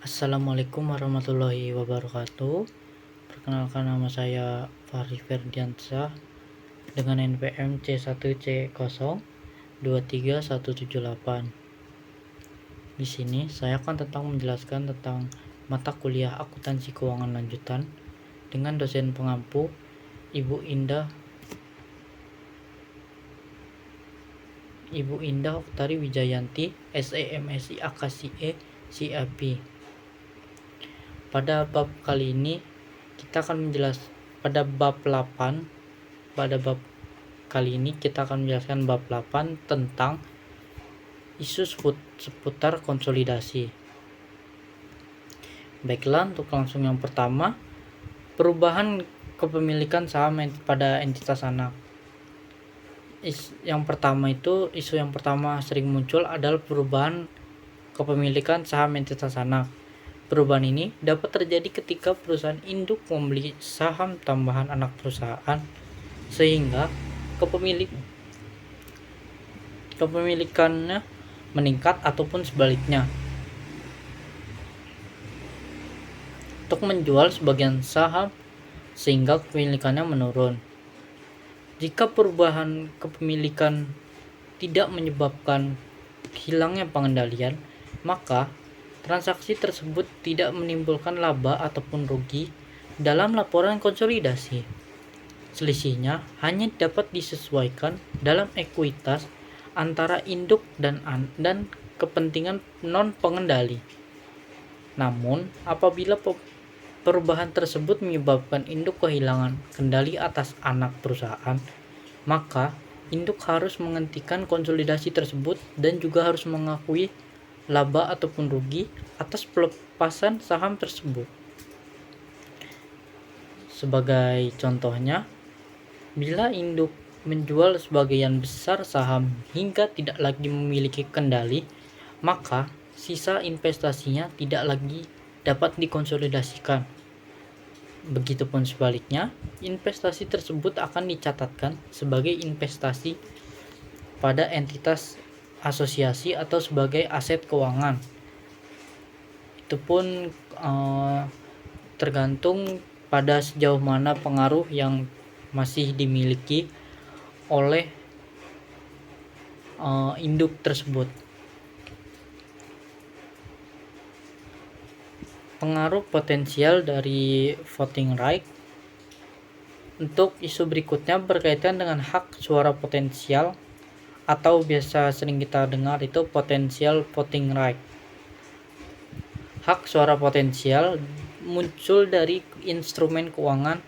Assalamualaikum warahmatullahi wabarakatuh. Perkenalkan, nama saya Fahri Ferdiansyah dengan NPM C1C0231178. Di sini saya akan menjelaskan tentang mata kuliah akuntansi keuangan lanjutan dengan dosen pengampu Ibu Indah Oktari Wijayanti, SEMSI AKSIE CIP. Pada bab kali ini kita akan pada bab menjelaskan bab 8 tentang isu seputar konsolidasi. Baiklah, untuk langsung yang pertama, perubahan kepemilikan saham pada entitas anak. Isu yang pertama sering muncul adalah perubahan kepemilikan saham entitas anak. Perubahan ini dapat terjadi ketika perusahaan induk membeli saham tambahan anak perusahaan, sehingga kepemilikannya meningkat ataupun sebaliknya. Untuk menjual sebagian saham sehingga kepemilikannya menurun. Jika perubahan kepemilikan tidak menyebabkan hilangnya pengendalian, maka transaksi tersebut tidak menimbulkan laba ataupun rugi dalam laporan konsolidasi. Selisihnya hanya dapat disesuaikan dalam ekuitas antara induk dan kepentingan non pengendali. Namun, apabila perubahan tersebut menyebabkan induk kehilangan kendali atas anak perusahaan, maka induk harus menghentikan konsolidasi tersebut dan juga harus mengakui laba ataupun rugi atas pelepasan saham tersebut. Sebagai contohnya, bila induk menjual sebagian besar saham hingga tidak lagi memiliki kendali, maka sisa investasinya tidak lagi dapat dikonsolidasikan. Begitupun sebaliknya, investasi tersebut akan dicatatkan sebagai investasi pada entitas asosiasi atau sebagai aset keuangan. Itu pun tergantung pada sejauh mana pengaruh yang masih dimiliki oleh induk tersebut. Pengaruh potensial dari voting right. Untuk isu berikutnya berkaitan dengan hak suara potensial atau biasa sering kita dengar itu potensial voting right. Hak suara potensial muncul dari instrumen keuangan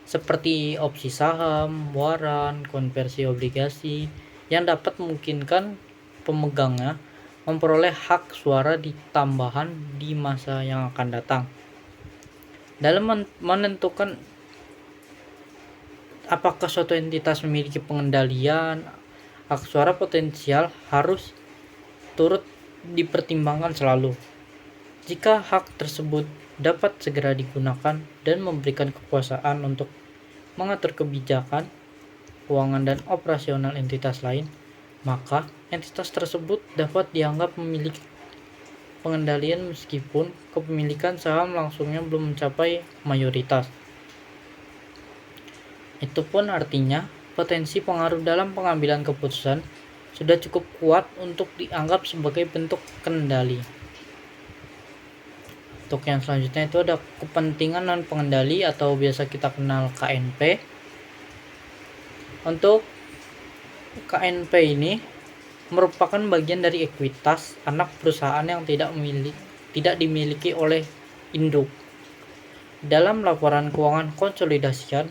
seperti opsi saham, waran, konversi obligasi yang dapat memungkinkan pemegangnya memperoleh hak suara di tambahan di masa yang akan datang. Dalam menentukan apakah suatu entitas memiliki pengendalian, hak suara potensial harus turut dipertimbangkan selalu. Jika hak tersebut dapat segera digunakan dan memberikan kekuasaan untuk mengatur kebijakan, keuangan dan operasional entitas lain, maka entitas tersebut dapat dianggap memiliki pengendalian meskipun kepemilikan saham langsungnya belum mencapai mayoritas. Itu pun artinya potensi pengaruh dalam pengambilan keputusan sudah cukup kuat untuk dianggap sebagai bentuk kendali. Untuk yang selanjutnya itu ada kepentingan non pengendali atau biasa kita kenal KNP. Untuk KNP ini merupakan bagian dari ekuitas anak perusahaan yang tidak dimiliki oleh induk. Dalam laporan keuangan konsolidasian,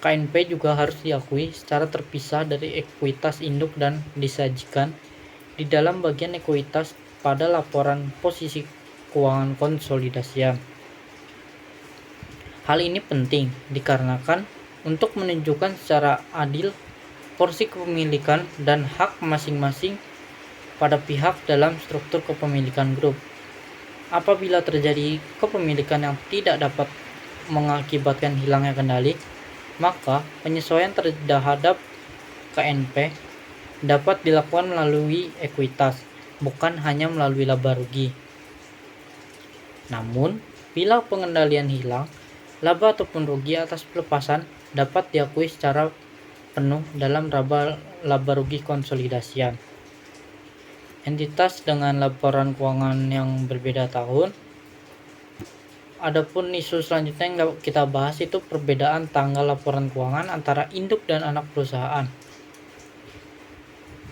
KNP juga harus diakui secara terpisah dari ekuitas induk dan disajikan di dalam bagian ekuitas pada laporan posisi keuangan konsolidasian. Hal ini penting dikarenakan untuk menunjukkan secara adil porsi kepemilikan dan hak masing-masing pada pihak dalam struktur kepemilikan grup. Apabila terjadi kepemilikan yang tidak dapat mengakibatkan hilangnya kendali, maka penyesuaian terhadap KNP dapat dilakukan melalui ekuitas, bukan hanya melalui laba rugi. Namun, bila pengendalian hilang, laba ataupun rugi atas pelepasan dapat diakui secara penuh dalam laba rugi konsolidasian. Entitas dengan laporan keuangan yang berbeda tahun. Adapun isu selanjutnya yang kita bahas itu perbedaan tanggal laporan keuangan antara induk dan anak perusahaan.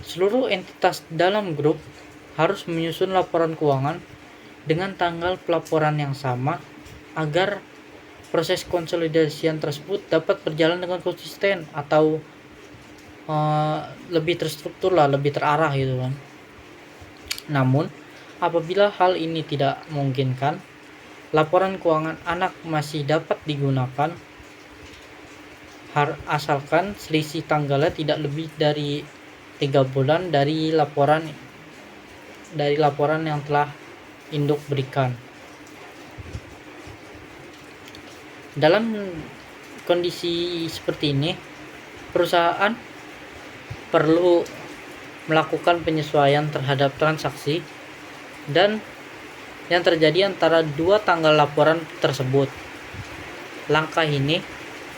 Seluruh entitas dalam grup harus menyusun laporan keuangan dengan tanggal pelaporan yang sama agar proses konsolidasian tersebut dapat berjalan dengan konsisten atau lebih terstruktur lah, lebih terarah gitu kan. Namun, apabila hal ini tidak memungkinkan, laporan keuangan anak masih dapat digunakan asalkan selisih tanggalnya tidak lebih dari 3 bulan dari laporan yang telah induk berikan. Dalam kondisi seperti ini, perusahaan perlu melakukan penyesuaian terhadap transaksi dan yang terjadi antara dua tanggal laporan tersebut. Langkah ini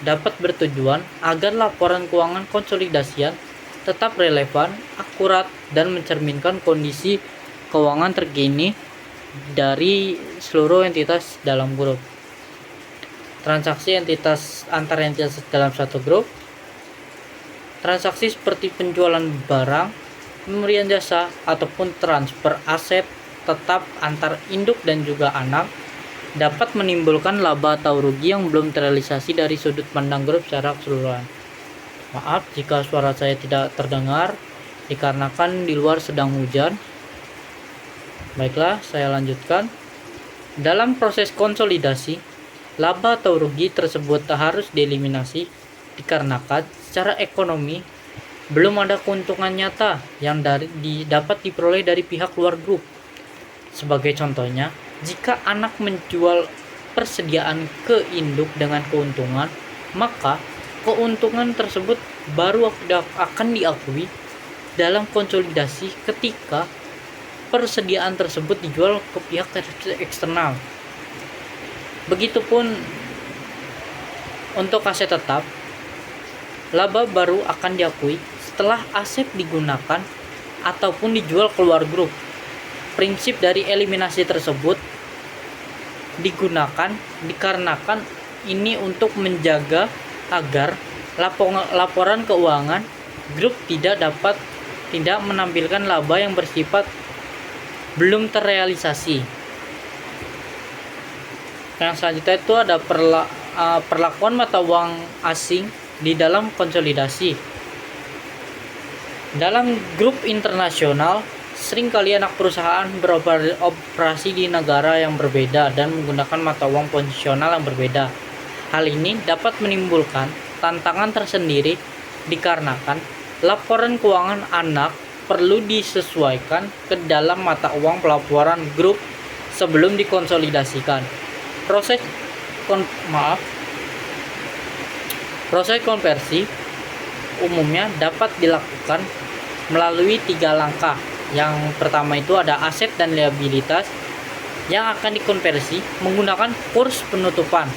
dapat bertujuan agar laporan keuangan konsolidasian tetap relevan, akurat, dan mencerminkan kondisi keuangan terkini dari seluruh entitas dalam grup. Transaksi antar entitas dalam satu grup. Transaksi seperti penjualan barang, pemberian jasa, ataupun transfer aset tetap antar induk dan juga anak dapat menimbulkan laba atau rugi yang belum terrealisasi dari sudut pandang grup secara keseluruhan. Maaf jika suara saya tidak terdengar dikarenakan di luar sedang hujan. Baiklah, saya lanjutkan. Dalam proses konsolidasi, laba atau rugi tersebut harus dieliminasi dikarenakan secara ekonomi belum ada keuntungan nyata yang dapat diperoleh dari pihak luar grup. Sebagai contohnya, jika anak menjual persediaan ke induk dengan keuntungan, maka keuntungan tersebut baru akan diakui dalam konsolidasi ketika persediaan tersebut dijual ke pihak eksternal. Begitupun untuk aset tetap, laba baru akan diakui setelah aset digunakan ataupun dijual keluar grup. Prinsip dari eliminasi tersebut digunakan dikarenakan ini untuk menjaga agar laporan keuangan grup tidak menampilkan laba yang bersifat belum terrealisasi. Yang selanjutnya itu ada perlakuan mata uang asing di dalam konsolidasi. Dalam grup internasional, seringkali anak perusahaan beroperasi di negara yang berbeda dan menggunakan mata uang konvensional yang berbeda. Hal ini dapat menimbulkan tantangan tersendiri dikarenakan laporan keuangan anak perlu disesuaikan ke dalam mata uang pelaporan grup sebelum dikonsolidasikan. Proses konversi umumnya dapat dilakukan melalui 3 langkah. Yang pertama itu ada aset dan liabilitas yang akan dikonversi menggunakan kurs penutupan.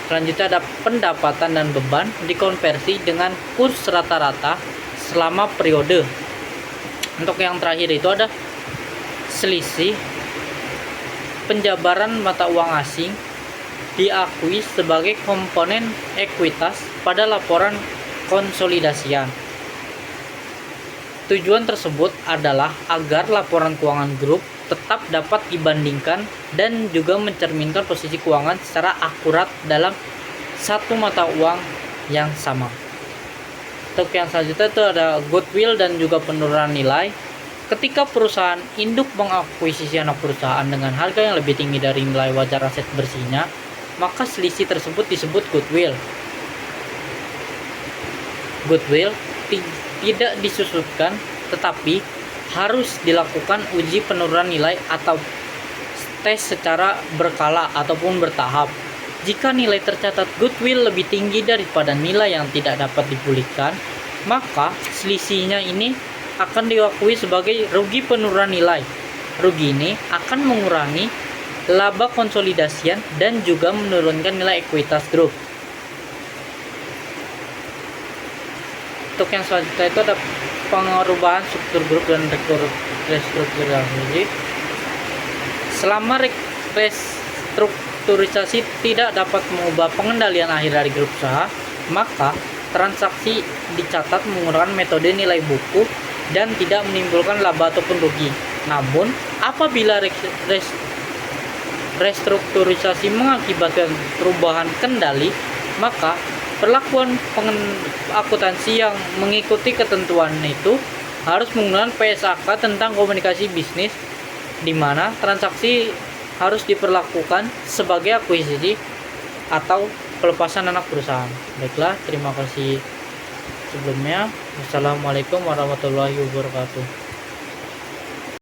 Selanjutnya ada pendapatan dan beban dikonversi dengan kurs rata-rata selama periode. Untuk yang terakhir itu ada selisih penjabaran mata uang asing diakui sebagai komponen ekuitas pada laporan konsolidasian. Tujuan tersebut adalah agar laporan keuangan grup tetap dapat dibandingkan dan juga mencerminkan posisi keuangan secara akurat dalam satu mata uang yang sama. Untuk yang selanjutnya itu ada goodwill dan juga penurunan nilai. Ketika perusahaan induk mengakuisisi anak perusahaan dengan harga yang lebih tinggi dari nilai wajar aset bersihnya, maka selisih tersebut disebut goodwill. Goodwill tidak disusutkan, tetapi harus dilakukan uji penurunan nilai atau tes secara berkala ataupun bertahap. Jika nilai tercatat goodwill lebih tinggi daripada nilai yang tidak dapat dipulihkan, maka selisihnya ini akan diakui sebagai rugi penurunan nilai. Rugi ini akan mengurangi laba konsolidasian, dan juga menurunkan nilai ekuitas grup. Untuk yang selanjutnya itu ada perubahan struktur grup dan restrukturisasi. Selama restrukturisasi tidak dapat mengubah pengendalian akhir dari grup usaha, maka transaksi dicatat menggunakan metode nilai buku dan tidak menimbulkan laba ataupun rugi. Namun, apabila restrukturisasi mengakibatkan perubahan kendali, maka perlakuan akuntansi yang mengikuti ketentuan itu harus menggunakan PSAK tentang komunikasi bisnis, di mana transaksi harus diperlakukan sebagai akuisisi atau pelepasan anak perusahaan. Baiklah, terima kasih sebelumnya. Wassalamualaikum warahmatullahi wabarakatuh.